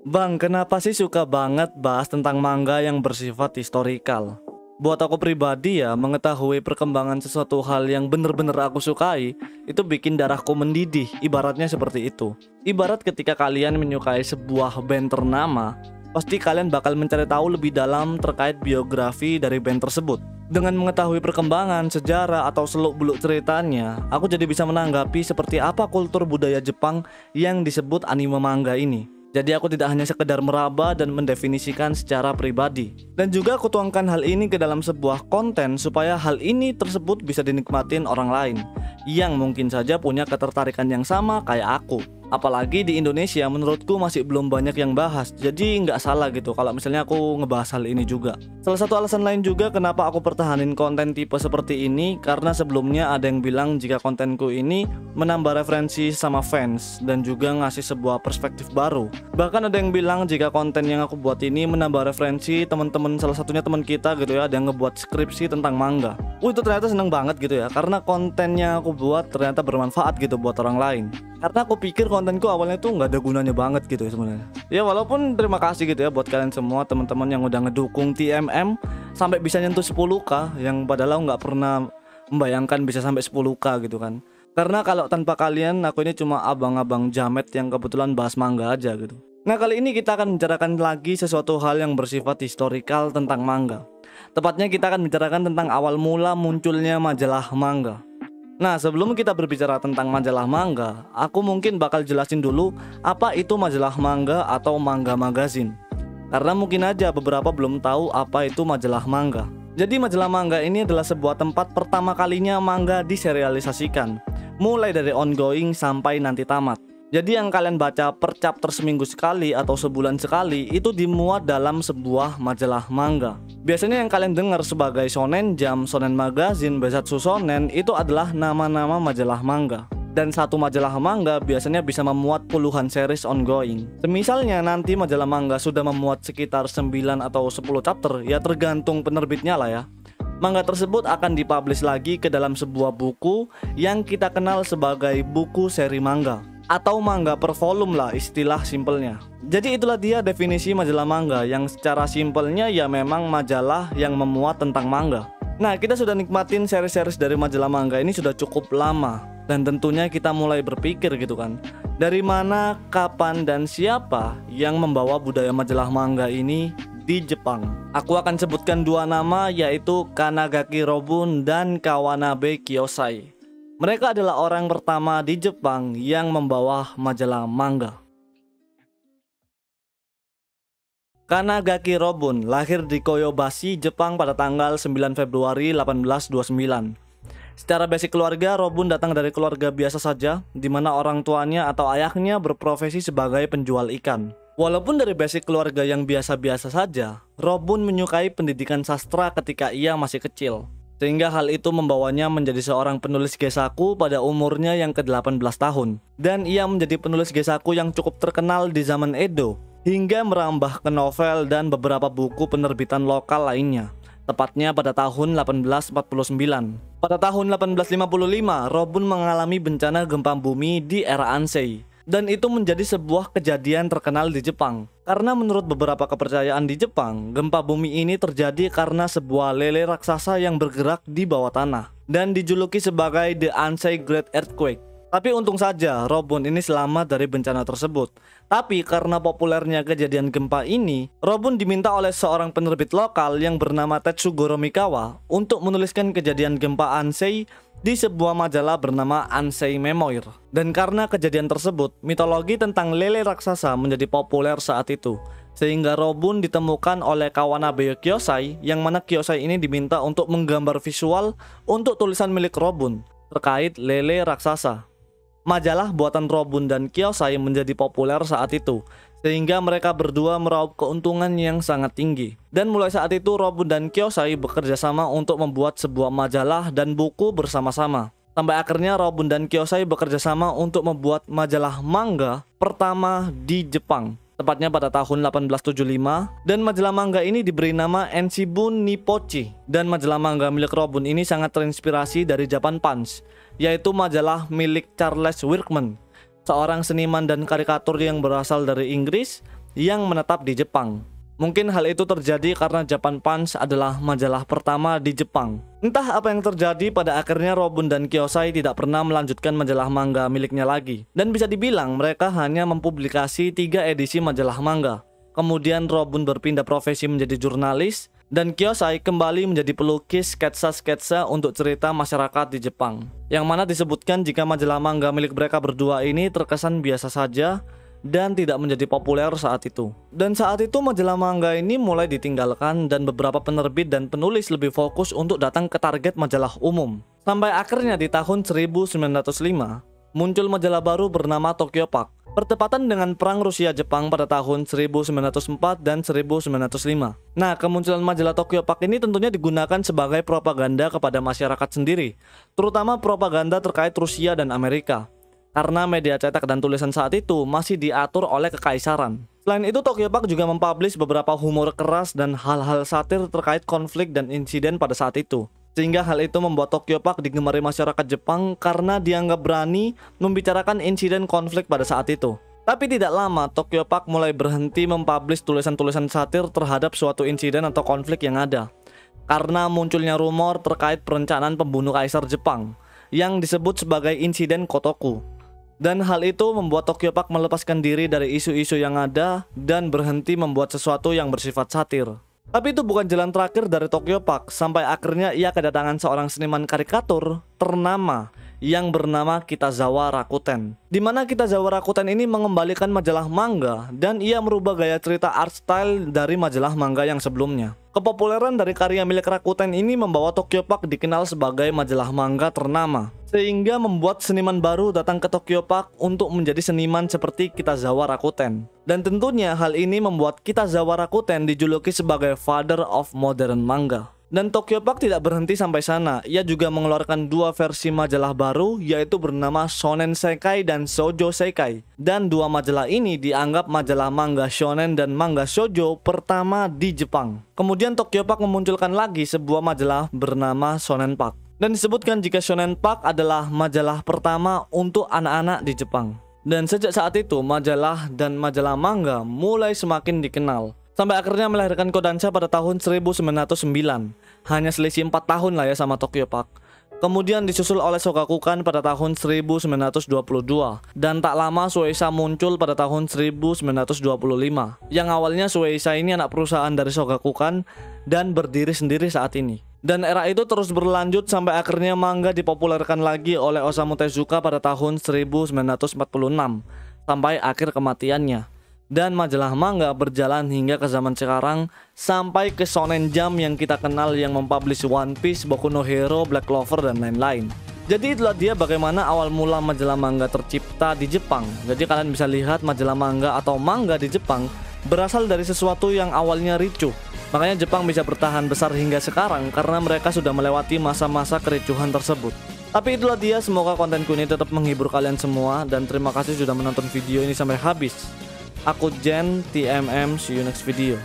Bang, kenapa sih suka banget bahas tentang manga yang bersifat historikal? Buat aku pribadi ya, mengetahui perkembangan sesuatu hal yang bener-bener aku sukai, itu bikin darahku mendidih, ibaratnya seperti itu. Ibarat ketika kalian menyukai sebuah band ternama, pasti kalian bakal mencari tahu lebih dalam terkait biografi dari band tersebut. Dengan mengetahui perkembangan, sejarah, atau seluk-beluk ceritanya, aku jadi bisa menanggapi seperti apa kultur budaya Jepang yang disebut anime manga ini. Jadi aku tidak hanya sekedar meraba dan mendefinisikan secara pribadi. Dan juga aku tuangkan hal ini ke dalam sebuah konten supaya hal ini tersebut bisa dinikmatin orang lain yang mungkin saja punya ketertarikan yang sama kayak aku. Apalagi di Indonesia menurutku masih belum banyak yang bahas. Jadi nggak salah gitu kalau misalnya aku ngebahas hal ini juga. Salah satu alasan lain juga kenapa aku pertahanin konten tipe seperti ini, karena sebelumnya ada yang bilang jika kontenku ini menambah referensi sama fans dan juga ngasih sebuah perspektif baru. Bahkan ada yang bilang jika konten yang aku buat ini menambah referensi teman-teman, salah satunya teman kita gitu ya, ada yang ngebuat skripsi tentang manga. Itu ternyata seneng banget gitu ya, karena kontennya aku buat ternyata bermanfaat gitu buat orang lain. Karena aku pikir kontenku awalnya tuh nggak ada gunanya banget gitu ya sebenarnya. Ya walaupun terima kasih gitu ya buat kalian semua teman-teman yang udah ngedukung TMM sampai bisa nyentuh 10k, yang padahal aku nggak pernah membayangkan bisa sampai 10k gitu kan. Karena kalau tanpa kalian aku ini cuma abang-abang jamet yang kebetulan bahas manga aja gitu. Nah, kali ini kita akan membicarakan lagi sesuatu hal yang bersifat historikal tentang manga. Tepatnya kita akan membicarakan tentang awal mula munculnya majalah manga. Nah, sebelum kita berbicara tentang majalah manga, aku mungkin bakal jelasin dulu apa itu majalah manga atau manga magazine. Karena mungkin aja beberapa belum tahu apa itu majalah manga. Jadi majalah manga ini adalah sebuah tempat pertama kalinya manga diserialisasikan, mulai dari ongoing sampai nanti tamat. Jadi yang kalian baca per chapter seminggu sekali atau sebulan sekali itu dimuat dalam sebuah majalah manga. Biasanya yang kalian dengar sebagai Shonen Jump, Shonen Magazine, Besatsu Shonen itu adalah nama-nama majalah manga. Dan satu majalah manga biasanya bisa memuat puluhan series ongoing. Semisalnya nanti majalah manga sudah memuat sekitar 9 atau 10 chapter, ya tergantung penerbitnya lah ya. Manga tersebut akan dipublish lagi ke dalam sebuah buku yang kita kenal sebagai buku seri manga, atau manga per volume lah istilah simpelnya. Jadi itulah dia definisi majalah manga, yang secara simpelnya ya memang majalah yang memuat tentang manga. Nah, kita sudah nikmatin seri-seri dari majalah manga ini sudah cukup lama, dan tentunya kita mulai berpikir gitu kan, dari mana, kapan, dan siapa yang membawa budaya majalah manga ini di Jepang. Aku akan sebutkan dua nama, yaitu Kanagaki Robun dan Kawanabe Kiyosai. Mereka adalah orang pertama di Jepang yang membawa majalah manga. Kanagaki Robun lahir di Koyobashi, Jepang pada tanggal 9 Februari 1829. Secara basic keluarga, Robun datang dari keluarga biasa saja, di mana orang tuanya atau ayahnya berprofesi sebagai penjual ikan. Walaupun dari basic keluarga yang biasa-biasa saja, Robun menyukai pendidikan sastra ketika ia masih kecil. Sehingga hal itu membawanya menjadi seorang penulis gesaku pada umurnya yang ke-18 tahun. Dan ia menjadi penulis gesaku yang cukup terkenal di zaman Edo, hingga merambah ke novel dan beberapa buku penerbitan lokal lainnya. Tepatnya pada tahun 1849. Pada tahun 1855, Robun mengalami bencana gempa bumi di era Ansei. Dan itu menjadi sebuah kejadian terkenal di Jepang. Karena menurut beberapa kepercayaan di Jepang, gempa bumi ini terjadi karena sebuah lele raksasa yang bergerak di bawah tanah dan dijuluki sebagai The Ansei Great Earthquake. Tapi untung saja Robun ini selamat dari bencana tersebut. Tapi karena populernya kejadian gempa ini, Robun diminta oleh seorang penerbit lokal yang bernama Tetsugoro Mikawa untuk menuliskan kejadian gempa Ansei di sebuah majalah bernama Ansei Memoir. Dan karena kejadian tersebut, mitologi tentang lele raksasa menjadi populer saat itu. Sehingga Robun ditemukan oleh Kawanabe Kiyosai, yang mana Kiyosai ini diminta untuk menggambar visual untuk tulisan milik Robun terkait lele raksasa. Majalah buatan Robun dan Kiyosai menjadi populer saat itu, sehingga mereka berdua meraup keuntungan yang sangat tinggi. Dan mulai saat itu Robun dan Kiyosai bekerja sama untuk membuat sebuah majalah dan buku bersama-sama. Sampai akhirnya Robun dan Kiyosai bekerja sama untuk membuat majalah manga pertama di Jepang, tepatnya pada tahun 1875. Dan majalah manga ini diberi nama Ensibun Nippochi. Dan majalah manga milik Robun ini sangat terinspirasi dari Japan Punch, yaitu majalah milik Charles Workman, seorang seniman dan karikatur yang berasal dari Inggris yang menetap di Jepang. Mungkin hal itu terjadi karena Japan Punch adalah majalah pertama di Jepang. Entah apa yang terjadi, pada akhirnya Robun dan Kiyosai tidak pernah melanjutkan majalah manga miliknya lagi. Dan bisa dibilang mereka hanya mempublikasi 3 edisi majalah manga. Kemudian Robun berpindah profesi menjadi jurnalis, dan Kiyosai kembali menjadi pelukis sketsa-sketsa untuk cerita masyarakat di Jepang. Yang mana disebutkan jika majalah manga milik mereka berdua ini terkesan biasa saja dan tidak menjadi populer saat itu. Dan saat itu majalah manga ini mulai ditinggalkan dan beberapa penerbit dan penulis lebih fokus untuk datang ke target majalah umum. Sampai akhirnya di tahun 1905 muncul majalah baru bernama Tokyopop, bertepatan dengan perang Rusia-Jepang pada tahun 1904 dan 1905. Nah, kemunculan majalah Tokyopop ini tentunya digunakan sebagai propaganda kepada masyarakat sendiri, terutama propaganda terkait Rusia dan Amerika. Karena media cetak dan tulisan saat itu masih diatur oleh kekaisaran. Selain itu, Tokyopop juga mempublish beberapa humor keras dan hal-hal satir terkait konflik dan insiden pada saat itu. Sehingga hal itu membuat Tokyopop digemari masyarakat Jepang karena dianggap berani membicarakan insiden konflik pada saat itu. Tapi tidak lama, Tokyopop mulai berhenti mempublish tulisan-tulisan satir terhadap suatu insiden atau konflik yang ada. Karena munculnya rumor terkait perencanaan pembunuh kaisar Jepang yang disebut sebagai insiden Kotoku. Dan hal itu membuat Tokyopop melepaskan diri dari isu-isu yang ada dan berhenti membuat sesuatu yang bersifat satir. Tapi itu bukan jalan terakhir dari Tokyopop, sampai akhirnya ia kedatangan seorang seniman karikatur ternama yang bernama Kitazawa Rakuten. Di mana Kitazawa Rakuten ini mengembalikan majalah manga dan ia merubah gaya cerita art style dari majalah manga yang sebelumnya. Kepopuleran dari karya milik Rakuten ini membawa Tokyopop dikenal sebagai majalah manga ternama, sehingga membuat seniman baru datang ke Tokyopop untuk menjadi seniman seperti Kitazawa Rakuten. Dan tentunya hal ini membuat Kitazawa Rakuten dijuluki sebagai Father of Modern Manga. Dan Tokyopop tidak berhenti sampai sana, ia juga mengeluarkan 2 versi majalah baru, yaitu bernama Shonen Sekai dan Shoujo Sekai. Dan 2 majalah ini dianggap majalah manga shonen dan manga shoujo pertama di Jepang. Kemudian Tokyopop memunculkan lagi sebuah majalah bernama Shonen Pak. Dan disebutkan jika Shonen Pak adalah majalah pertama untuk anak-anak di Jepang. Dan sejak saat itu majalah dan majalah manga mulai semakin dikenal, sampai akhirnya melahirkan Kodansha pada tahun 1909. Hanya selisih 4 tahun lah ya sama Tokyopop. Kemudian disusul oleh Shogakukan pada tahun 1922. Dan tak lama Shueisha muncul pada tahun 1925. Yang awalnya Shueisha ini anak perusahaan dari Shogakukan dan berdiri sendiri saat ini. Dan era itu terus berlanjut sampai akhirnya manga dipopulerkan lagi oleh Osamu Tezuka pada tahun 1946 sampai akhir kematiannya. Dan majalah manga berjalan hingga ke zaman sekarang, sampai ke Shonen Jump yang kita kenal yang mempublish One Piece, Boku no Hero, Black Clover, dan lain-lain. Jadi itulah dia bagaimana awal mula majalah manga tercipta di Jepang. Jadi kalian bisa lihat majalah manga atau manga di Jepang berasal dari sesuatu yang awalnya ricuh. Makanya Jepang bisa bertahan besar hingga sekarang karena mereka sudah melewati masa-masa kericuhan tersebut. Tapi itulah dia, semoga kontenku ini tetap menghibur kalian semua. Dan terima kasih sudah menonton video ini sampai habis. Aku Jen, TMM, see you next video.